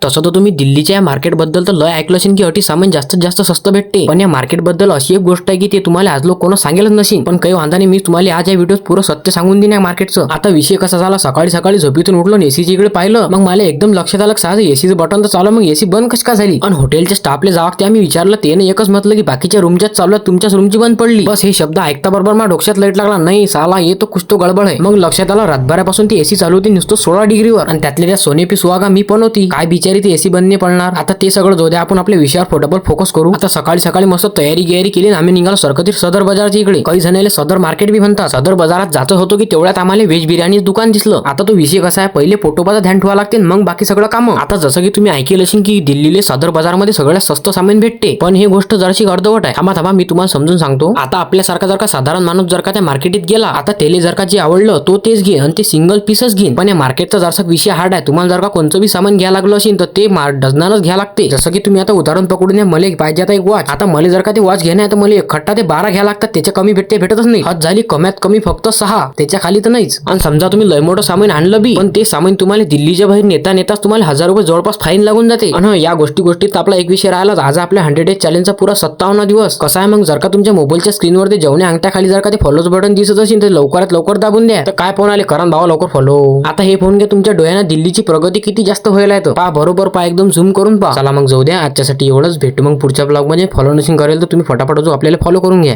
तसं तर तुम्ही दिल्लीच्या या मार्केट बद्दल तर लय ऐकलं असेल की अटी सामान जास्तीत जास्त स्वस्त भेटते, पण या मार्केट बद्दल अशी एक गोष्ट आहे की ते तुम्हाला आज लोक कोण सांगेलच नसेल. पण काही वांधा नाही, मी तुम्हाला आज या व्हिडिओत पुरं सत्य सांगून देईन या मार्केटचं. आता विषय कसा झाला, सकाळी सकाळी झोपेतून उठलो, एसीच्या इकडे पाहिलं, मग मला एकदम लक्षात आलं साधं एसीचं बटन तर चालू, मग एसी बंद कशी का झाली. आणि हॉटेलच्या स्टाफले जावं ते आम्ही विचारलं, त्याने एकच म्हटलं की बाकीच्या रूमच्याच चालू आहे, तुमच्याच रूमची बंद पडली. बस हे शब्द ऐकता बरोबर माझ्या डोक्यात लाईट लागला, नाही साला ये तो कुछ तो गडबड आहे. मग लक्षात आलं रातभरापासून ती एसी चालू होती नुसतं 16 डिग्रीवर, आणि त्यातल्या त्या सोनेपी सुहागा मी पण होती. काय बिचारी ती एसी बंद नाही पडणार. आता ते सगळं जाऊ द्या, आपण आपल्या विषयावर डबल फोकस करू. आता सकाळी सकाळी मस्त तयारी केली, आम्ही निघालो सरकतीर सदर बाजारच्या इकडे. काही जणांना सदर मार्केट बी म्हणतात. सदर बाजारात जात होतो की तेवढ्यात आम्हाला व्हेज बिर्याणी दुकान दिसलं. आता तो विषय कसा आहे, पहिले फोटोबाचा ध्यान ठेवा लागते, मग बाकी सगळं काम. आता जसं की तुम्ही ऐकलं असेल की दिल्लीले सदर बाजारमध्ये सगळ्यात स्वस्त सामान भेटते, पण हे गोष्ट जराशी अर्धवट आहे. थांबा मी तुम्हाला समजून सांगतो. आता आपल्यासारखा जर का साधारण माणूस जर का त्या मार्केटीत गेला, आता त्याला जर का जे आवडलं तो तेच घे आणि ते सिंगल पीसच घेईन. पण या मार्केटचा जरासा विषय हार्ड आहे. तुम्हाला जर का कोणतं बी सामान घ्यायला लागलं असेल तर ते डझनानच घ्या लागते. जसं की तुम्ही आता उदाहरण पकडून मला पाहिजे आता एक वॉच. आता मला जर का ते वॉच घेणं आहे तर मला खट्टा ते 12 घ्या लागतात, त्याच्या कमी भेटतच नाही. हद झाली कमीत कमी फक्त 6, त्याच्या खाली तर नाहीच. आणि समजा तुम्ही लय मोठं सामान आणलं बी, पण ते सामान तुम्हाला दिल्लीच्या बाहेर नेताच तुम्हाला 1000 रुपये जवळपास फाईन लागून जाते. आणि या गोष्टीत आपला एक विषय राहिला. आज आपल्या 100 डेज चॅलेंजचा पुरा 57 दिवस. कसा आहे मग, जर का तुमच्या मोबाईलच्या स्क्रीनवर ते जेवणे अंगठ्या खाली जर का ते फॉलोच बटन दिसत असेल तर लवकरात लवकर दाबून द्या. तर काय फोन आले, करा भावा लवकर फॉलो. आता हे फोन घ्या, तुमच्या डोळ्यांना दिल्लीची प्रगती किती जास्त व्हायला येतं पहा, बरोबर पहा, एकदम झूम करून पहा. चला मग जाऊ द्या, आजच्यासाठी एवढंच. भेटू मग पुढच्या ब्लॉग मध्ये. फॉलो नसेल करेल तर तुम्ही फटाफट जो आपल्याला फॉलो करून घ्या.